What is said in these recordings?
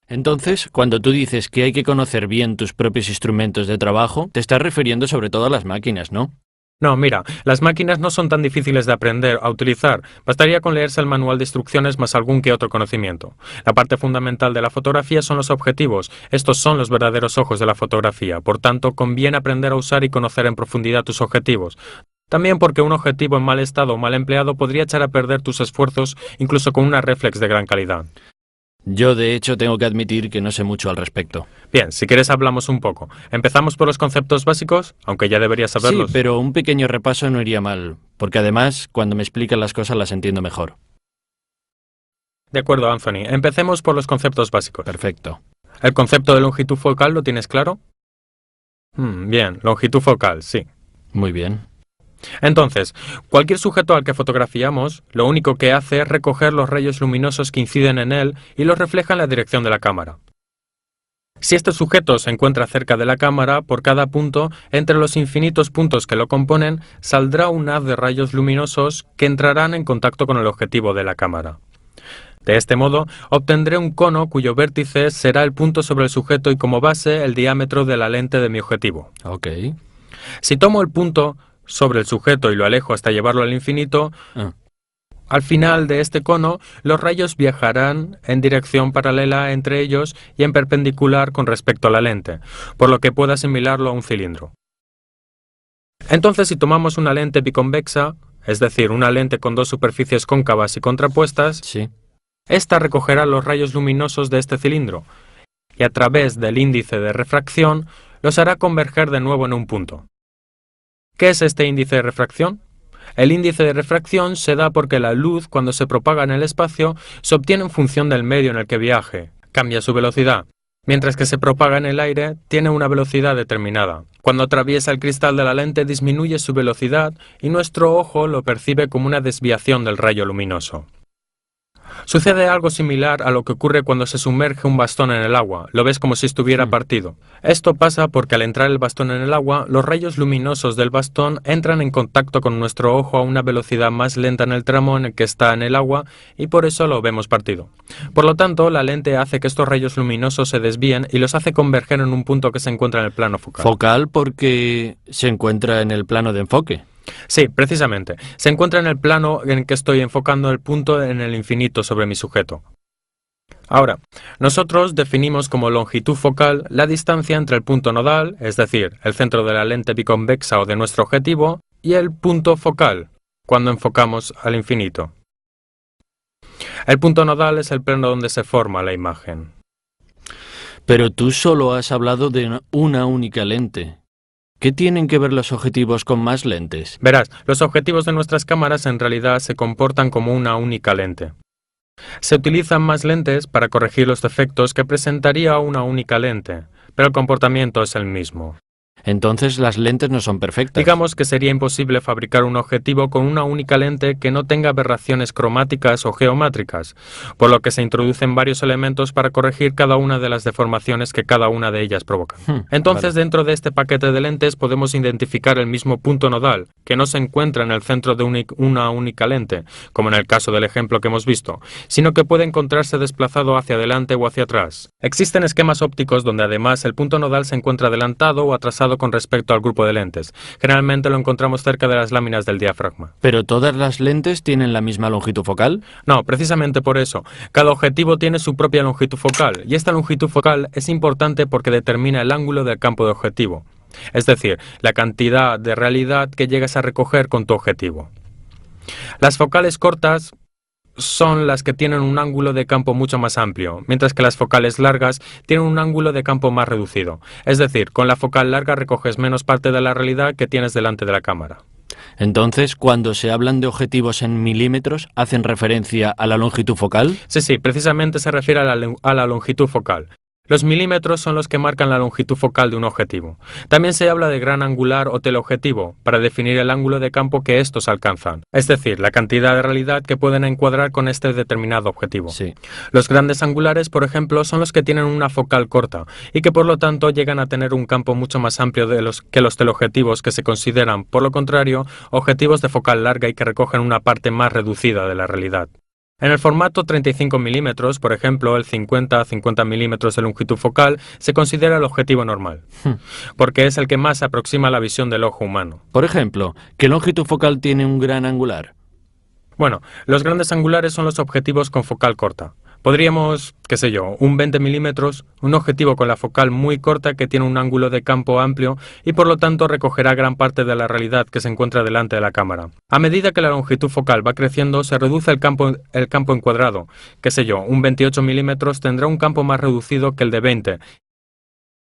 Entonces, cuando tú dices que hay que conocer bien tus propios instrumentos de trabajo, te estás refiriendo sobre todo a las máquinas, ¿no? No, mira, las máquinas no son tan difíciles de aprender a utilizar. Bastaría con leerse el manual de instrucciones más algún que otro conocimiento. La parte fundamental de la fotografía son los objetivos. Estos son los verdaderos ojos de la fotografía. Por tanto, conviene aprender a usar y conocer en profundidad tus objetivos. También porque un objetivo en mal estado o mal empleado podría echar a perder tus esfuerzos incluso con una reflex de gran calidad. Yo, de hecho, tengo que admitir que no sé mucho al respecto. Bien, si quieres hablamos un poco. ¿Empezamos por los conceptos básicos? Aunque ya deberías saberlos. Sí, pero un pequeño repaso no iría mal, porque además, cuando me explican las cosas las entiendo mejor. De acuerdo, Anthony. Empecemos por los conceptos básicos. Perfecto. ¿El concepto de longitud focal lo tienes claro? Bien, longitud focal, sí. Muy bien. Entonces, cualquier sujeto al que fotografiamos, lo único que hace es recoger los rayos luminosos que inciden en él y los refleja en la dirección de la cámara. Si este sujeto se encuentra cerca de la cámara, por cada punto, entre los infinitos puntos que lo componen, saldrá un haz de rayos luminosos que entrarán en contacto con el objetivo de la cámara. De este modo, obtendré un cono cuyo vértice será el punto sobre el sujeto y como base el diámetro de la lente de mi objetivo. Ok. Si tomo el punto sobre el sujeto y lo alejo hasta llevarlo al infinito, al final de este cono, los rayos viajarán en dirección paralela entre ellos y en perpendicular con respecto a la lente, por lo que puedo asimilarlo a un cilindro. Entonces, si tomamos una lente biconvexa, es decir, una lente con dos superficies cóncavas y contrapuestas, Sí. esta recogerá los rayos luminosos de este cilindro y a través del índice de refracción los hará converger de nuevo en un punto. ¿Qué es este índice de refracción? El índice de refracción se da porque la luz, cuando se propaga en el espacio, se obtiene en función del medio en el que viaje, cambia su velocidad, mientras que se propaga en el aire, tiene una velocidad determinada. Cuando atraviesa el cristal de la lente disminuye su velocidad y nuestro ojo lo percibe como una desviación del rayo luminoso. Sucede algo similar a lo que ocurre cuando se sumerge un bastón en el agua, lo ves como si estuviera partido. Esto pasa porque al entrar el bastón en el agua, los rayos luminosos del bastón entran en contacto con nuestro ojo a una velocidad más lenta en el tramo en el que está en el agua y por eso lo vemos partido. Por lo tanto, la lente hace que estos rayos luminosos se desvíen y los hace converger en un punto que se encuentra en el plano focal. Focal porque se encuentra en el plano de enfoque. Sí, precisamente. Se encuentra en el plano en el que estoy enfocando el punto en el infinito sobre mi sujeto. Ahora, nosotros definimos como longitud focal la distancia entre el punto nodal, es decir, el centro de la lente biconvexa o de nuestro objetivo, y el punto focal, cuando enfocamos al infinito. El punto nodal es el plano donde se forma la imagen. Pero tú solo has hablado de una única lente. ¿Qué tienen que ver los objetivos con más lentes? Verás, los objetivos de nuestras cámaras en realidad se comportan como una única lente. Se utilizan más lentes para corregir los defectos que presentaría una única lente, pero el comportamiento es el mismo. Entonces las lentes no son perfectas. Digamos que sería imposible fabricar un objetivo con una única lente que no tenga aberraciones cromáticas o geométricas, por lo que se introducen varios elementos para corregir cada una de las deformaciones que cada una de ellas provoca. Entonces, dentro de este paquete de lentes podemos identificar el mismo punto nodal, que no se encuentra en el centro de una única lente, como en el caso del ejemplo que hemos visto, sino que puede encontrarse desplazado hacia adelante o hacia atrás. Existen esquemas ópticos donde además el punto nodal se encuentra adelantado o atrasado con respecto al grupo de lentes. Generalmente lo encontramos cerca de las láminas del diafragma. ¿Pero todas las lentes tienen la misma longitud focal? No, precisamente por eso. Cada objetivo tiene su propia longitud focal, y esta longitud focal es importante porque determina el ángulo del campo de objetivo, es decir, la cantidad de realidad que llegas a recoger con tu objetivo. Las focales cortas son las que tienen un ángulo de campo mucho más amplio, mientras que las focales largas tienen un ángulo de campo más reducido. Es decir, con la focal larga recoges menos parte de la realidad que tienes delante de la cámara. Entonces, cuando se hablan de objetivos en milímetros, ¿hacen referencia a la longitud focal? Sí, precisamente se refiere a la longitud focal. Los milímetros son los que marcan la longitud focal de un objetivo. También se habla de gran angular o teleobjetivo, para definir el ángulo de campo que estos alcanzan, es decir, la cantidad de realidad que pueden encuadrar con este determinado objetivo. Sí. Los grandes angulares, por ejemplo, son los que tienen una focal corta y que por lo tanto llegan a tener un campo mucho más amplio que los teleobjetivos que se consideran, por lo contrario, objetivos de focal larga y que recogen una parte más reducida de la realidad. En el formato 35 mm, por ejemplo, el 50-50 mm de longitud focal se considera el objetivo normal, porque es el que más se aproxima a la visión del ojo humano. Por ejemplo, ¿qué longitud focal tiene un gran angular? Bueno, los grandes angulares son los objetivos con focal corta. Podríamos, qué sé yo, un 20 mm, un objetivo con la focal muy corta que tiene un ángulo de campo amplio y por lo tanto recogerá gran parte de la realidad que se encuentra delante de la cámara. A medida que la longitud focal va creciendo, se reduce el campo encuadrado. Qué sé yo, un 28 mm tendrá un campo más reducido que el de 20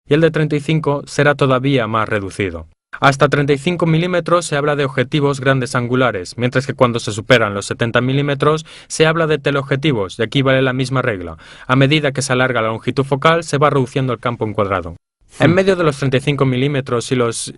y el de 35 será todavía más reducido. Hasta 35 mm se habla de objetivos grandes angulares, mientras que cuando se superan los 70 mm se habla de teleobjetivos, y aquí vale la misma regla. A medida que se alarga la longitud focal, se va reduciendo el campo encuadrado. En medio de los 35 mm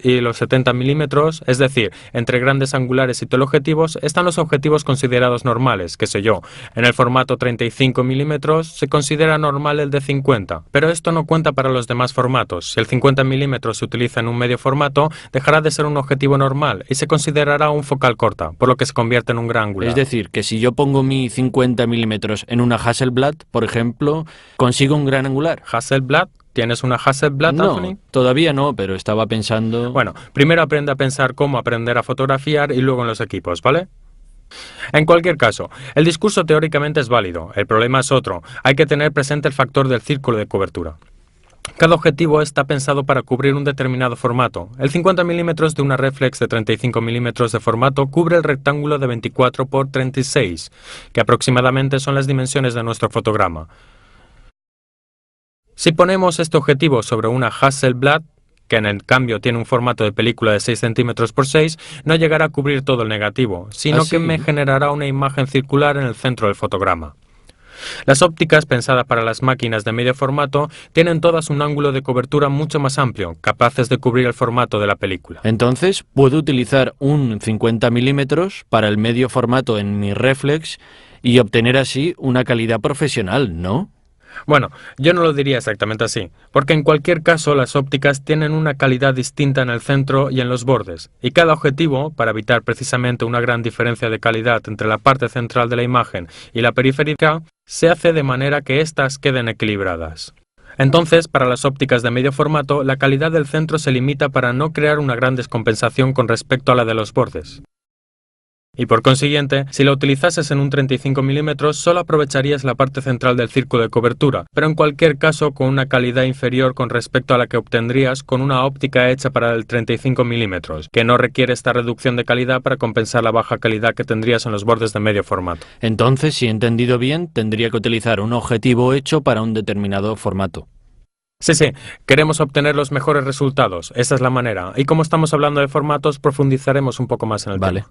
y los 70 mm, es decir, entre grandes angulares y teleobjetivos, están los objetivos considerados normales, qué sé yo. En el formato 35 mm se considera normal el de 50, pero esto no cuenta para los demás formatos. Si el 50 mm se utiliza en un medio formato, dejará de ser un objetivo normal y se considerará un focal corta, por lo que se convierte en un gran angular. Es decir, que si yo pongo mi 50 milímetros en una Hasselblad, por ejemplo, ¿consigo un gran angular? ¿Hasselblad? ¿Tienes una Hasselblad, Anthony? No, todavía no, pero estaba pensando... Bueno, primero aprende a pensar cómo aprender a fotografiar y luego en los equipos, ¿vale? En cualquier caso, el discurso teóricamente es válido, el problema es otro. Hay que tener presente el factor del círculo de cobertura. Cada objetivo está pensado para cubrir un determinado formato. El 50 mm de una reflex de 35 mm de formato cubre el rectángulo de 24 por 36, que aproximadamente son las dimensiones de nuestro fotograma. Si ponemos este objetivo sobre una Hasselblad, que en el cambio tiene un formato de película de 6 cm por 6, no llegará a cubrir todo el negativo, sino que me generará una imagen circular en el centro del fotograma. Las ópticas pensadas para las máquinas de medio formato tienen todas un ángulo de cobertura mucho más amplio, capaces de cubrir el formato de la película. Entonces, puedo utilizar un 50 milímetros para el medio formato en mi reflex y obtener así una calidad profesional, ¿no? Bueno, yo no lo diría exactamente así, porque en cualquier caso las ópticas tienen una calidad distinta en el centro y en los bordes, y cada objetivo, para evitar precisamente una gran diferencia de calidad entre la parte central de la imagen y la periférica, se hace de manera que éstas queden equilibradas. Entonces, para las ópticas de medio formato, la calidad del centro se limita para no crear una gran descompensación con respecto a la de los bordes. Y por consiguiente, si lo utilizases en un 35 mm, solo aprovecharías la parte central del círculo de cobertura, pero en cualquier caso con una calidad inferior con respecto a la que obtendrías con una óptica hecha para el 35 mm, que no requiere esta reducción de calidad para compensar la baja calidad que tendrías en los bordes de medio formato. Entonces, si he entendido bien, tendría que utilizar un objetivo hecho para un determinado formato. Sí, queremos obtener los mejores resultados, esa es la manera, y como estamos hablando de formatos, profundizaremos un poco más en el tema.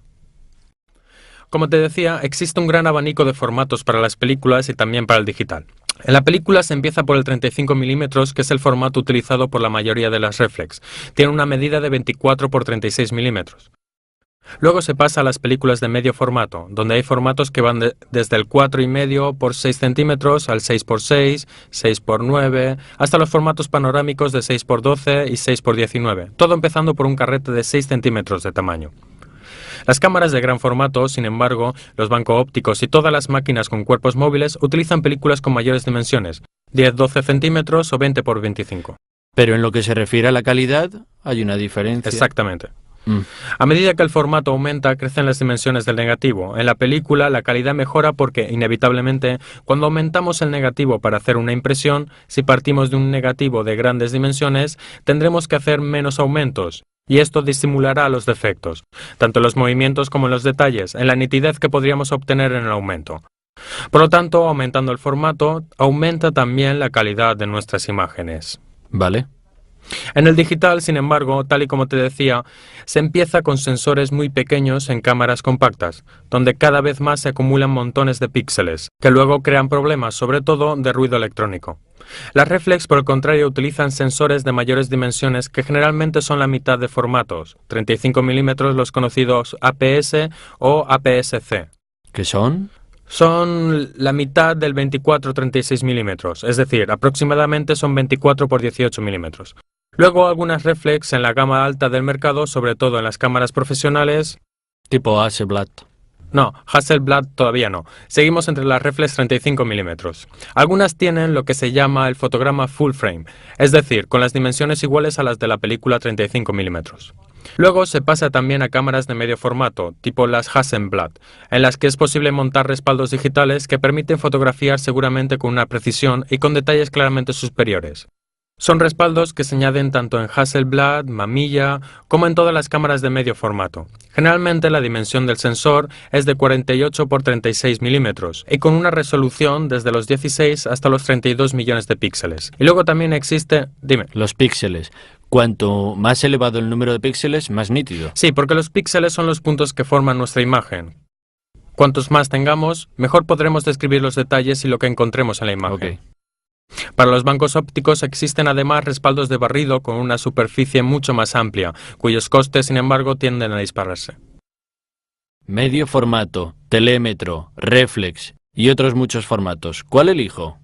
Como te decía, existe un gran abanico de formatos para las películas y también para el digital. En la película se empieza por el 35 mm, que es el formato utilizado por la mayoría de las reflex. Tiene una medida de 24 por 36 mm. Luego se pasa a las películas de medio formato, donde hay formatos que van desde el 4,5 por 6 centímetros al 6 por 6, 6 por 9, hasta los formatos panorámicos de 6 por 12 y 6 por 19, todo empezando por un carrete de 6 centímetros de tamaño. Las cámaras de gran formato, sin embargo, los banco-ópticos y todas las máquinas con cuerpos móviles utilizan películas con mayores dimensiones, 10-12 centímetros o 20 por 25. Pero en lo que se refiere a la calidad, hay una diferencia. Exactamente. A medida que el formato aumenta, crecen las dimensiones del negativo. En la película, la calidad mejora porque, inevitablemente, cuando aumentamos el negativo para hacer una impresión, si partimos de un negativo de grandes dimensiones, tendremos que hacer menos aumentos. Y esto disimulará los defectos, tanto en los movimientos como en los detalles, en la nitidez que podríamos obtener en el aumento. Por lo tanto, aumentando el formato, aumenta también la calidad de nuestras imágenes. Vale. En el digital, sin embargo, tal y como te decía, se empieza con sensores muy pequeños en cámaras compactas, donde cada vez más se acumulan montones de píxeles, que luego crean problemas, sobre todo de ruido electrónico. Las reflex, por el contrario, utilizan sensores de mayores dimensiones que generalmente son la mitad de formatos, 35 mm los conocidos APS o APS-C. ¿Qué son? Son la mitad del 24-36 mm, es decir, aproximadamente son 24 por 18 mm. Luego algunas reflex en la gama alta del mercado, sobre todo en las cámaras profesionales, tipo Hasselblad. No, Hasselblad todavía no. Seguimos entre las reflex 35 mm. Algunas tienen lo que se llama el fotograma full frame, es decir, con las dimensiones iguales a las de la película 35 mm. Luego se pasa también a cámaras de medio formato, tipo las Hasselblad, en las que es posible montar respaldos digitales que permiten fotografiar seguramente con una precisión y con detalles claramente superiores. Son respaldos que se añaden tanto en Hasselblad, Mamilla, como en todas las cámaras de medio formato. Generalmente la dimensión del sensor es de 48 por 36 milímetros y con una resolución desde los 16 hasta los 32 millones de píxeles. Y luego también existe... Dime. Los píxeles. Cuanto más elevado el número de píxeles, más nítido. Sí, porque los píxeles son los puntos que forman nuestra imagen. Cuantos más tengamos, mejor podremos describir los detalles y lo que encontremos en la imagen. Okay. Para los bancos ópticos existen además respaldos de barrido con una superficie mucho más amplia, cuyos costes, sin embargo, tienden a dispararse. Medio formato, telémetro, reflex y otros muchos formatos. ¿Cuál elijo?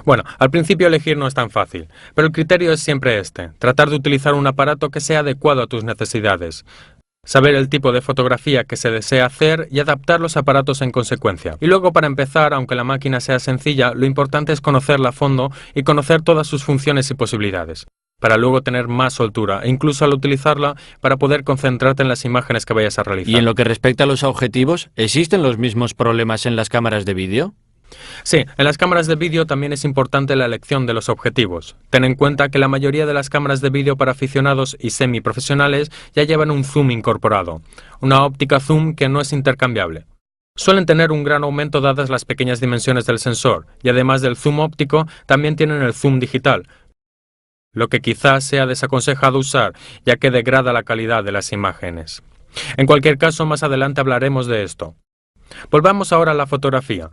Bueno, al principio elegir no es tan fácil, pero el criterio es siempre este: tratar de utilizar un aparato que sea adecuado a tus necesidades. Saber el tipo de fotografía que se desea hacer y adaptar los aparatos en consecuencia. Y luego, para empezar, aunque la máquina sea sencilla, lo importante es conocerla a fondo y conocer todas sus funciones y posibilidades, para luego tener más soltura e incluso al utilizarla para poder concentrarte en las imágenes que vayas a realizar. Y en lo que respecta a los objetivos, ¿existen los mismos problemas en las cámaras de vídeo? Sí, en las cámaras de vídeo también es importante la elección de los objetivos. Ten en cuenta que la mayoría de las cámaras de vídeo para aficionados y semiprofesionales ya llevan un zoom incorporado, una óptica zoom que no es intercambiable. Suelen tener un gran aumento dadas las pequeñas dimensiones del sensor, y además del zoom óptico, también tienen el zoom digital, lo que quizás sea desaconsejado usar, ya que degrada la calidad de las imágenes. En cualquier caso, más adelante hablaremos de esto. Volvamos ahora a la fotografía.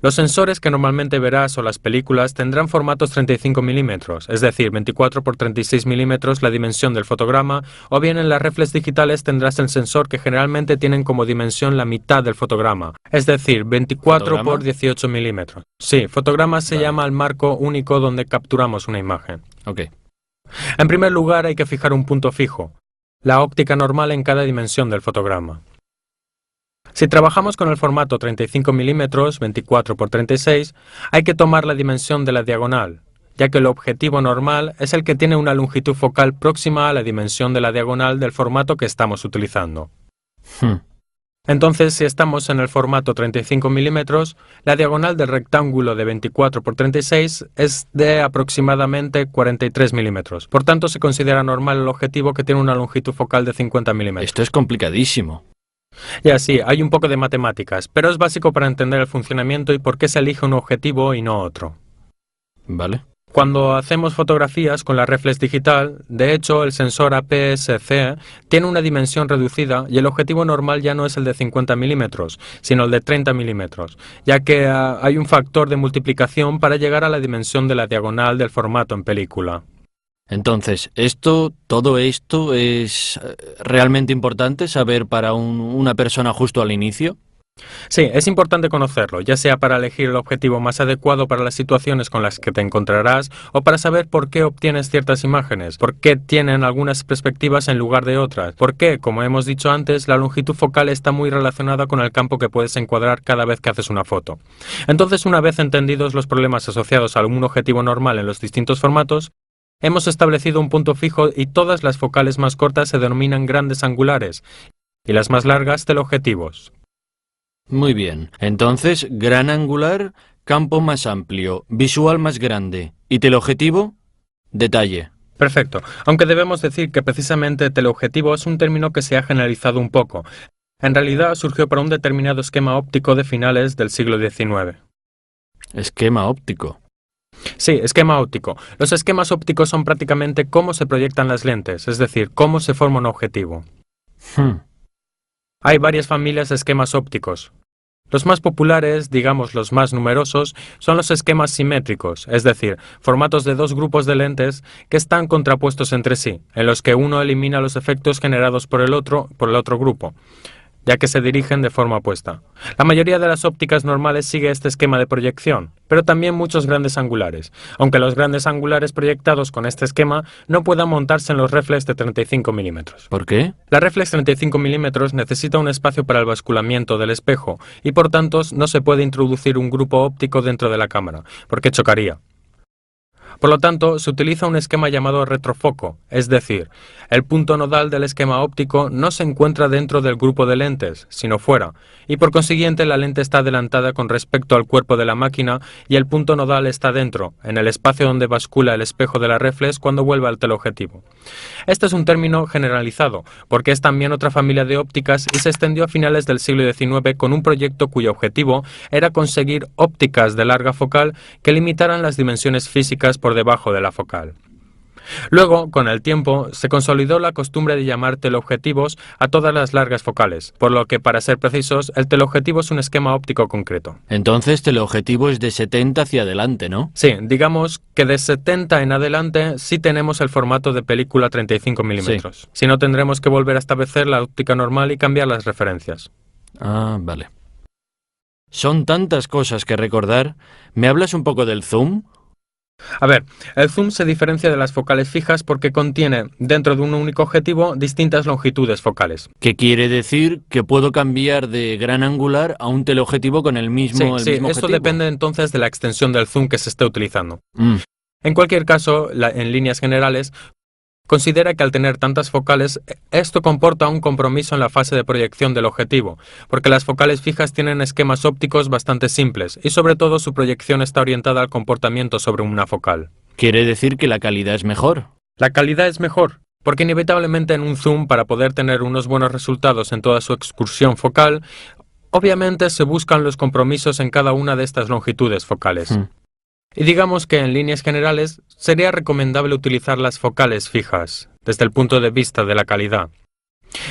Los sensores que normalmente verás o las películas tendrán formatos 35 milímetros, es decir, 24 por 36 milímetros la dimensión del fotograma, o bien en las reflex digitales tendrás el sensor que generalmente tienen como dimensión la mitad del fotograma, es decir, 24 ¿Fotograma? por 18 milímetros. Sí, fotograma se Vale. llama el marco único donde capturamos una imagen. Ok. En primer lugar hay que fijar un punto fijo, la óptica normal en cada dimensión del fotograma. Si trabajamos con el formato 35 milímetros, 24 por 36, hay que tomar la dimensión de la diagonal, ya que el objetivo normal es el que tiene una longitud focal próxima a la dimensión de la diagonal del formato que estamos utilizando. Entonces, si estamos en el formato 35 milímetros, la diagonal del rectángulo de 24 por 36 es de aproximadamente 43 milímetros. Por tanto, se considera normal el objetivo que tiene una longitud focal de 50 milímetros. Esto es complicadísimo. Ya sí, hay un poco de matemáticas, pero es básico para entender el funcionamiento y por qué se elige un objetivo y no otro. Vale. Cuando hacemos fotografías con la reflex digital, de hecho el sensor APS-C tiene una dimensión reducida y el objetivo normal ya no es el de 50 milímetros, sino el de 30 milímetros, ya que hay un factor de multiplicación para llegar a la dimensión de la diagonal del formato en película. Entonces, todo esto es realmente importante saber para una persona justo al inicio. Sí, es importante conocerlo, ya sea para elegir el objetivo más adecuado para las situaciones con las que te encontrarás o para saber por qué obtienes ciertas imágenes, por qué tienen algunas perspectivas en lugar de otras, por qué, como hemos dicho antes, la longitud focal está muy relacionada con el campo que puedes encuadrar cada vez que haces una foto. Entonces, una vez entendidos los problemas asociados a algún objetivo normal en los distintos formatos, hemos establecido un punto fijo y todas las focales más cortas se denominan grandes angulares y las más largas teleobjetivos. Muy bien. Entonces, gran angular, campo más amplio, visual más grande. ¿Y teleobjetivo? Detalle. Perfecto, aunque debemos decir que precisamente teleobjetivo es un término que se ha generalizado un poco. En realidad surgió para un determinado esquema óptico de finales del siglo XIX. Esquema óptico. Sí, esquema óptico. Los esquemas ópticos son prácticamente cómo se proyectan las lentes, es decir, cómo se forma un objetivo. Hay varias familias de esquemas ópticos. Los más populares, digamos los más numerosos, son los esquemas simétricos, es decir, formatos de dos grupos de lentes que están contrapuestos entre sí, en los que uno elimina los efectos generados por el otro grupo. ya que se dirigen de forma opuesta. La mayoría de las ópticas normales sigue este esquema de proyección, pero también muchos grandes angulares, aunque los grandes angulares proyectados con este esquema no puedan montarse en los reflex de 35 milímetros. ¿Por qué? La reflex 35 milímetros necesita un espacio para el basculamiento del espejo y por tanto no se puede introducir un grupo óptico dentro de la cámara, porque chocaría. Por lo tanto, se utiliza un esquema llamado retrofoco, es decir, el punto nodal del esquema óptico no se encuentra dentro del grupo de lentes, sino fuera, y por consiguiente la lente está adelantada con respecto al cuerpo de la máquina y el punto nodal está dentro, en el espacio donde bascula el espejo de la reflex cuando vuelve al teleobjetivo. Este es un término generalizado, porque es también otra familia de ópticas y se extendió a finales del siglo XIX con un proyecto cuyo objetivo era conseguir ópticas de larga focal que limitaran las dimensiones físicas por debajo de la focal. Luego, con el tiempo, se consolidó la costumbre de llamar teleobjetivos a todas las largas focales, por lo que, para ser precisos, el teleobjetivo es un esquema óptico concreto. Entonces, teleobjetivo es de 70 hacia adelante, ¿no? Sí, digamos que de 70 en adelante sí tenemos el formato de película 35 milímetros. Sí. Si no, tendremos que volver a establecer la óptica normal y cambiar las referencias. Ah, vale. Son tantas cosas que recordar. ¿Me hablas un poco del zoom? A ver, el zoom se diferencia de las focales fijas porque contiene, dentro de un único objetivo, distintas longitudes focales. ¿Qué quiere decir? Que puedo cambiar de gran angular a un teleobjetivo con el mismo Sí, mismo esto objetivo. depende entonces de la extensión del zoom que se esté utilizando. Mm. En cualquier caso, en líneas generales, considera que al tener tantas focales, esto comporta un compromiso en la fase de proyección del objetivo, porque las focales fijas tienen esquemas ópticos bastante simples y sobre todo su proyección está orientada al comportamiento sobre una focal. ¿Quiere decir que la calidad es mejor? La calidad es mejor, porque inevitablemente en un zoom, para poder tener unos buenos resultados en toda su excursión focal, obviamente se buscan los compromisos en cada una de estas longitudes focales. Y digamos que en líneas generales sería recomendable utilizar las focales fijas, desde el punto de vista de la calidad.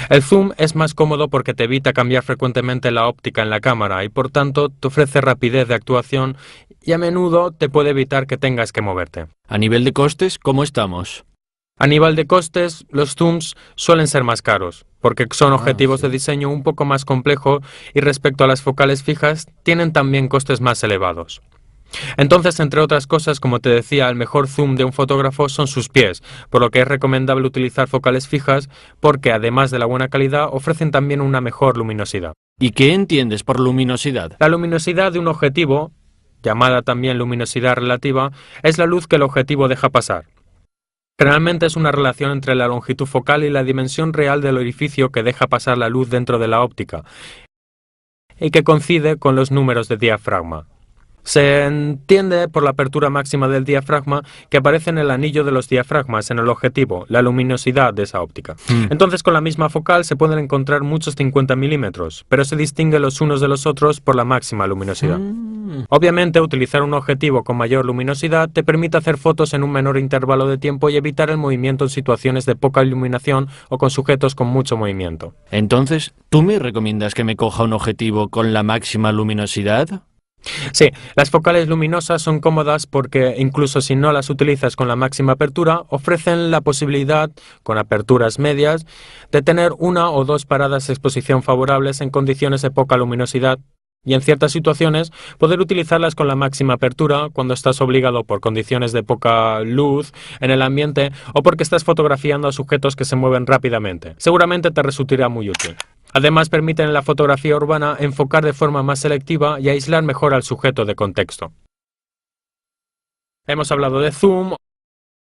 El zoom es más cómodo porque te evita cambiar frecuentemente la óptica en la cámara y por tanto te ofrece rapidez de actuación y a menudo te puede evitar que tengas que moverte. A nivel de costes, ¿cómo estamos? A nivel de costes, los zooms suelen ser más caros, porque son objetivos de diseño un poco más complejos y respecto a las focales fijas tienen también costes más elevados. Entonces, entre otras cosas, como te decía, el mejor zoom de un fotógrafo son sus pies, por lo que es recomendable utilizar focales fijas porque, además de la buena calidad, ofrecen también una mejor luminosidad. ¿Y qué entiendes por luminosidad? La luminosidad de un objetivo, llamada también luminosidad relativa, es la luz que el objetivo deja pasar. Generalmente es una relación entre la longitud focal y la dimensión real del orificio que deja pasar la luz dentro de la óptica, y que coincide con los números de diafragma. Se entiende por la apertura máxima del diafragma que aparece en el anillo de los diafragmas en el objetivo, la luminosidad de esa óptica. Entonces, con la misma focal se pueden encontrar muchos 50 milímetros, pero se distinguen los unos de los otros por la máxima luminosidad. Obviamente, utilizar un objetivo con mayor luminosidad te permite hacer fotos en un menor intervalo de tiempo y evitar el movimiento en situaciones de poca iluminación o con sujetos con mucho movimiento. Entonces, ¿tú me recomiendas que me coja un objetivo con la máxima luminosidad? Sí, las focales luminosas son cómodas porque, incluso si no las utilizas con la máxima apertura, ofrecen la posibilidad, con aperturas medias, de tener una o dos paradas de exposición favorables en condiciones de poca luminosidad y, en ciertas situaciones, poder utilizarlas con la máxima apertura cuando estás obligado por condiciones de poca luz en el ambiente o porque estás fotografiando a sujetos que se mueven rápidamente. Seguramente te resultará muy útil. Además, permiten en la fotografía urbana enfocar de forma más selectiva y aislar mejor al sujeto de contexto. Hemos hablado de zoom,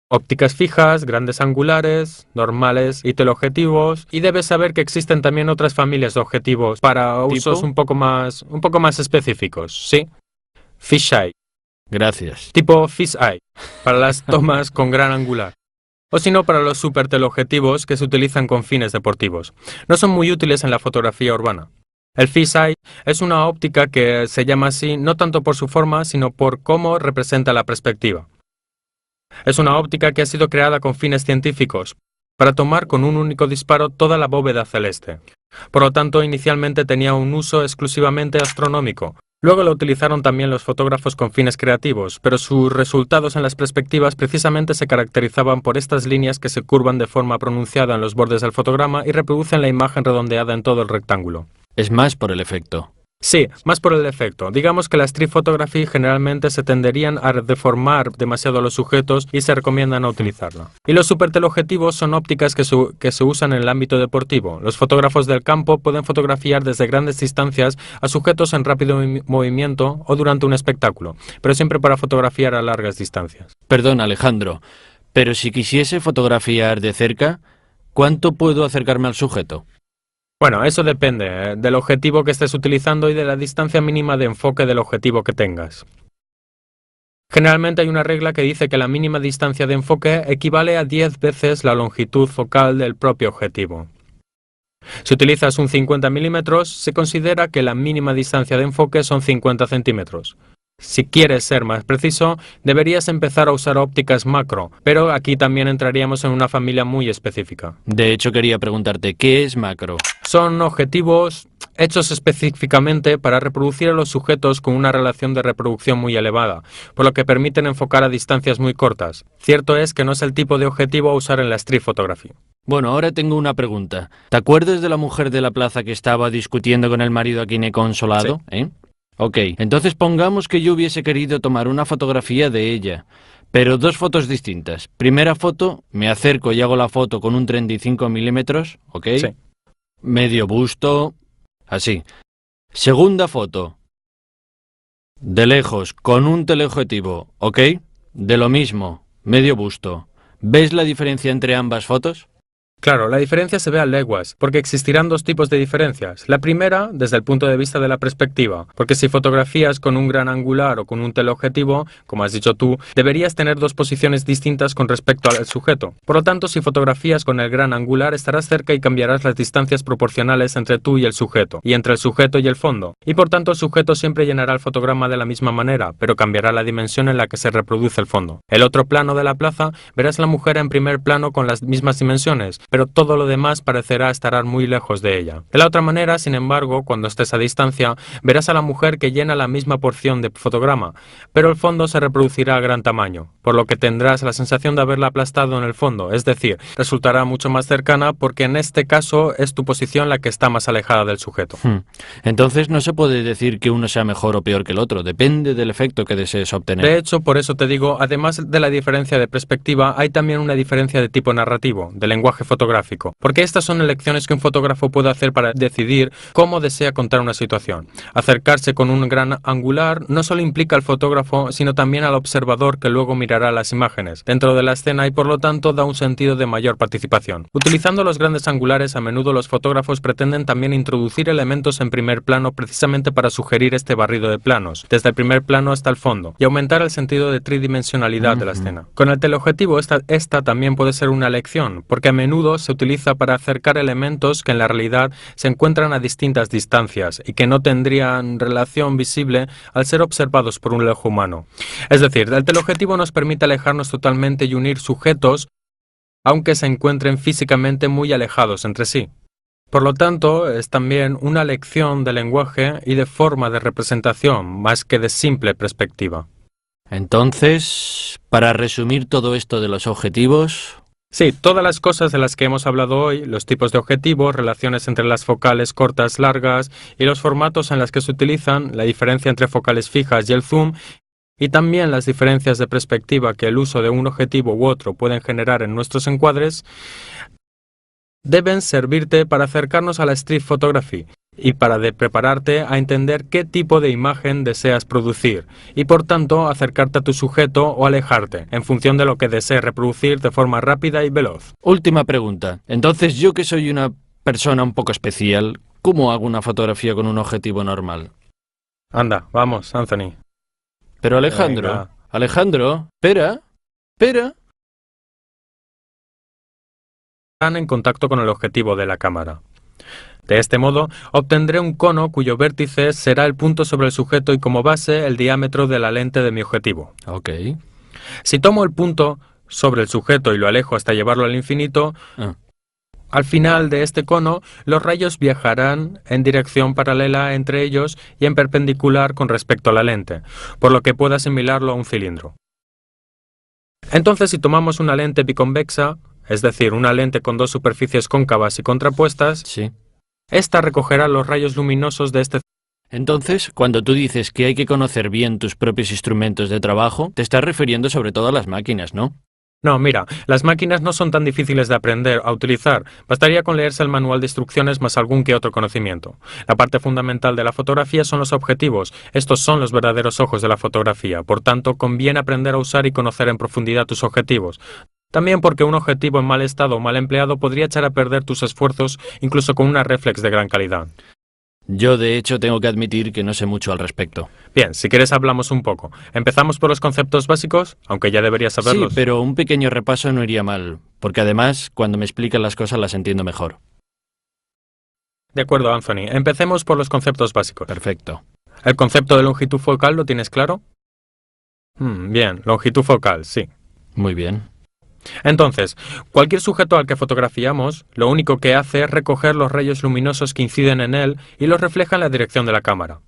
ópticas fijas, grandes angulares, normales y teleobjetivos, y debes saber que existen también otras familias de objetivos para usos un poco más específicos, ¿sí? Fisheye. Gracias. Tipo fisheye, para las tomas con gran angular. O si no, para los super teleobjetivos que se utilizan con fines deportivos. No son muy útiles en la fotografía urbana. El fisheye es una óptica que se llama así no tanto por su forma, sino por cómo representa la perspectiva. Es una óptica que ha sido creada con fines científicos, para tomar con un único disparo toda la bóveda celeste. Por lo tanto, inicialmente tenía un uso exclusivamente astronómico, Luego lo utilizaron también los fotógrafos con fines creativos, pero sus resultados en las perspectivas precisamente se caracterizaban por estas líneas que se curvan de forma pronunciada en los bordes del fotograma y reproducen la imagen redondeada en todo el rectángulo. Es más por el efecto. Sí, más por el efecto. Digamos que las street photography generalmente se tenderían a deformar demasiado los sujetos y se recomienda no utilizarla. Y los superteleobjetivos son ópticas que se usan en el ámbito deportivo. Los fotógrafos del campo pueden fotografiar desde grandes distancias a sujetos en rápido movimiento o durante un espectáculo, pero siempre para fotografiar a largas distancias. Perdón, Alejandro, pero si quisiese fotografiar de cerca, ¿cuánto puedo acercarme al sujeto? Bueno, eso depende del objetivo que estés utilizando y de la distancia mínima de enfoque del objetivo que tengas. Generalmente hay una regla que dice que la mínima distancia de enfoque equivale a 10 veces la longitud focal del propio objetivo. Si utilizas un 50 mm, se considera que la mínima distancia de enfoque son 50 centímetros. Si quieres ser más preciso, deberías empezar a usar ópticas macro, pero aquí también entraríamos en una familia muy específica. De hecho, quería preguntarte, ¿qué es macro? Son objetivos hechos específicamente para reproducir a los sujetos con una relación de reproducción muy elevada, por lo que permiten enfocar a distancias muy cortas. Cierto es que no es el tipo de objetivo a usar en la street photography. Bueno, ahora tengo una pregunta. ¿Te acuerdas de la mujer de la plaza que estaba discutiendo con el marido a quien he consolado? Sí. Ok, entonces pongamos que yo hubiese querido tomar una fotografía de ella, pero dos fotos distintas. Primera foto, me acerco y hago la foto con un 35 milímetros, ¿ok? Sí. Medio busto, así. Segunda foto, de lejos, con un teleobjetivo, ¿ok? De lo mismo, medio busto. ¿Ves la diferencia entre ambas fotos? Claro, la diferencia se ve a leguas, porque existirán dos tipos de diferencias. La primera, desde el punto de vista de la perspectiva, porque si fotografías con un gran angular o con un teleobjetivo, como has dicho tú, deberías tener dos posiciones distintas con respecto al sujeto. Por lo tanto, si fotografías con el gran angular, estarás cerca y cambiarás las distancias proporcionales entre tú y el sujeto, y entre el sujeto y el fondo. Y por tanto, el sujeto siempre llenará el fotograma de la misma manera, pero cambiará la dimensión en la que se reproduce el fondo. El otro plano de la plaza, verás la mujer en primer plano con las mismas dimensiones, pero todo lo demás parecerá estar muy lejos de ella. De la otra manera, sin embargo, cuando estés a distancia, verás a la mujer que llena la misma porción de fotograma, pero el fondo se reproducirá a gran tamaño, por lo que tendrás la sensación de haberla aplastado en el fondo, es decir, resultará mucho más cercana porque en este caso es tu posición la que está más alejada del sujeto. Entonces no se puede decir que uno sea mejor o peor que el otro, depende del efecto que desees obtener. De hecho, por eso te digo, además de la diferencia de perspectiva, hay también una diferencia de tipo narrativo, de lenguaje fotográfico, porque estas son elecciones que un fotógrafo puede hacer para decidir cómo desea contar una situación. Acercarse con un gran angular no solo implica al fotógrafo, sino también al observador que luego mirará las imágenes dentro de la escena y por lo tanto da un sentido de mayor participación. Utilizando los grandes angulares, a menudo los fotógrafos pretenden también introducir elementos en primer plano precisamente para sugerir este barrido de planos, desde el primer plano hasta el fondo, y aumentar el sentido de tridimensionalidad de la escena. Con el teleobjetivo esta también puede ser una elección, porque a menudo se utiliza para acercar elementos que en la realidad se encuentran a distintas distancias y que no tendrían relación visible al ser observados por un ojo humano. Es decir, el teleobjetivo nos permite alejarnos totalmente y unir sujetos aunque se encuentren físicamente muy alejados entre sí. Por lo tanto, es también una lección de lenguaje y de forma de representación, más que de simple perspectiva. Entonces, para resumir todo esto de los objetivos... Sí, todas las cosas de las que hemos hablado hoy, los tipos de objetivos, relaciones entre las focales cortas, largas y los formatos en los que se utilizan, la diferencia entre focales fijas y el zoom, y también las diferencias de perspectiva que el uso de un objetivo u otro pueden generar en nuestros encuadres, deben servirte para acercarnos a la street photography y para prepararte a entender qué tipo de imagen deseas producir y por tanto acercarte a tu sujeto o alejarte en función de lo que desees reproducir de forma rápida y veloz. Última pregunta. Entonces, yo que soy una persona un poco especial, ¿cómo hago una fotografía con un objetivo normal? Anda, vamos, Anthony. Pero Alejandro, espera. Están en contacto con el objetivo de la cámara. De este modo, obtendré un cono cuyo vértice será el punto sobre el sujeto y como base el diámetro de la lente de mi objetivo. Ok. Si tomo el punto sobre el sujeto y lo alejo hasta llevarlo al infinito, Al final de este cono, los rayos viajarán en dirección paralela entre ellos y en perpendicular con respecto a la lente, por lo que puede asimilarlo a un cilindro. Entonces, si tomamos una lente biconvexa, es decir, una lente con dos superficies cóncavas y contrapuestas, Sí. esta recogerá los rayos luminosos de este cilindro. Entonces, cuando tú dices que hay que conocer bien tus propios instrumentos de trabajo, te estás refiriendo sobre todo a las máquinas, ¿no? No, mira, las máquinas no son tan difíciles de aprender a utilizar. Bastaría con leerse el manual de instrucciones más algún que otro conocimiento. La parte fundamental de la fotografía son los objetivos. Estos son los verdaderos ojos de la fotografía. Por tanto, conviene aprender a usar y conocer en profundidad tus objetivos. También porque un objetivo en mal estado o mal empleado podría echar a perder tus esfuerzos incluso con una reflex de gran calidad. Yo, de hecho, tengo que admitir que no sé mucho al respecto. Bien, si quieres hablamos un poco. Empezamos por los conceptos básicos, aunque ya deberías saberlos. Sí, pero un pequeño repaso no iría mal, porque además, cuando me explican las cosas las entiendo mejor. De acuerdo, Anthony. Empecemos por los conceptos básicos. Perfecto. ¿El concepto de longitud focal lo tienes claro? Bien, longitud focal, sí. Muy bien. Entonces, cualquier sujeto al que fotografiamos, lo único que hace es recoger los rayos luminosos que inciden en él y los refleja en la dirección de la cámara.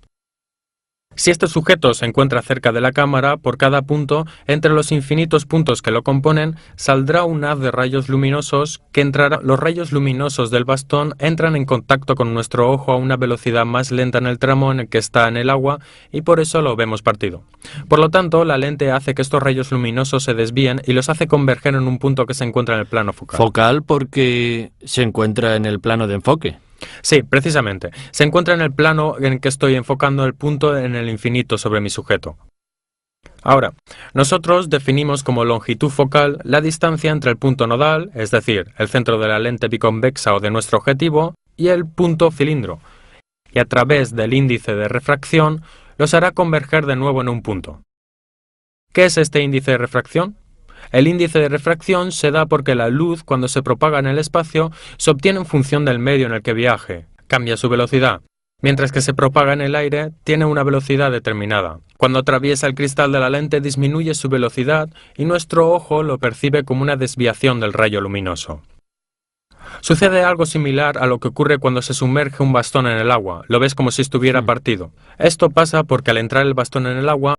Si este sujeto se encuentra cerca de la cámara, por cada punto, entre los infinitos puntos que lo componen, saldrá un haz de rayos luminosos que entrará. Los rayos luminosos del bastón entran en contacto con nuestro ojo a una velocidad más lenta en el tramo en el que está en el agua y por eso lo vemos partido. Por lo tanto, la lente hace que estos rayos luminosos se desvíen y los hace converger en un punto que se encuentra en el plano focal. Focal porque se encuentra en el plano de enfoque. Sí, precisamente. Se encuentra en el plano en que estoy enfocando el punto en el infinito sobre mi sujeto. Ahora, nosotros definimos como longitud focal la distancia entre el punto nodal, es decir, el centro de la lente biconvexa o de nuestro objetivo, y el punto cilindro, y a través del índice de refracción los hará converger de nuevo en un punto. ¿Qué es este índice de refracción? El índice de refracción se da porque la luz, cuando se propaga en el espacio, se obtiene en función del medio en el que viaje, cambia su velocidad, mientras que se propaga en el aire, tiene una velocidad determinada. Cuando atraviesa el cristal de la lente disminuye su velocidad y nuestro ojo lo percibe como una desviación del rayo luminoso. Sucede algo similar a lo que ocurre cuando se sumerge un bastón en el agua, lo ves como si estuviera partido. Esto pasa porque al entrar el bastón en el agua,